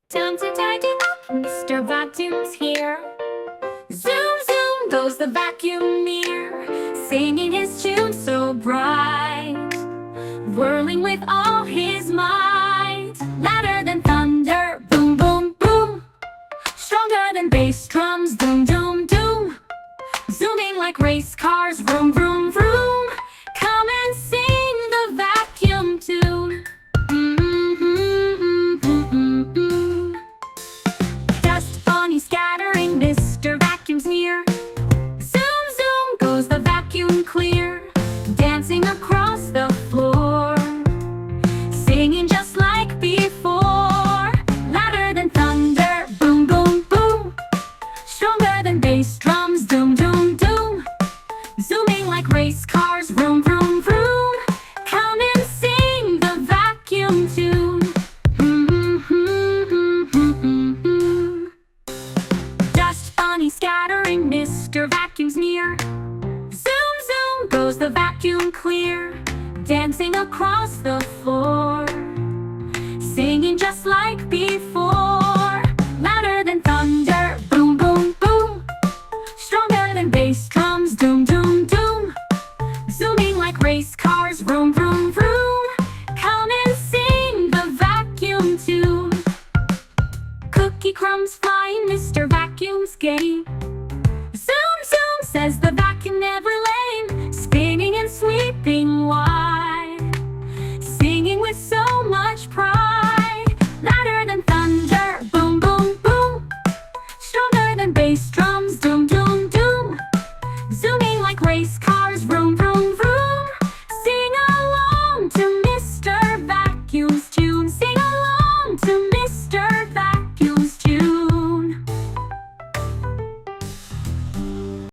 Time to tidy up, Mr. Vacuum's here. Zoom, zoom goes the vacuum near, singing his tune so bright, whirling with all his might. Louder than thunder, boom, boom, boom. Stronger than bass drums, doom, doom, doom. Zooming like race cars, vroom, vroom, vroom. Come and sing the vacuum tune. Dust bunny scattering, Mr. Vacuum's near. Zoom, zoom goes the vacuum clear, dancing across the floor, singing just like before. Louder than thunder, boom, boom, boom. Stronger than bass drums, doom, doom, doom. Zooming like race cars, vroom, vroom, vroom. Come and sing the vacuum tune. Dust bunny scattering, Mr. Vacuum's near. Zoom, zoom goes the vacuum clear, dancing across the floor, singing just like before. Louder than thunder, boom, boom, boom. Stronger than bass drums, doom, doom, doom. Zooming like race cars, vroom, vroom, vroom. Come and sing the vacuum tune. Cookie crumbs flying, Mr. Vacuum's gay.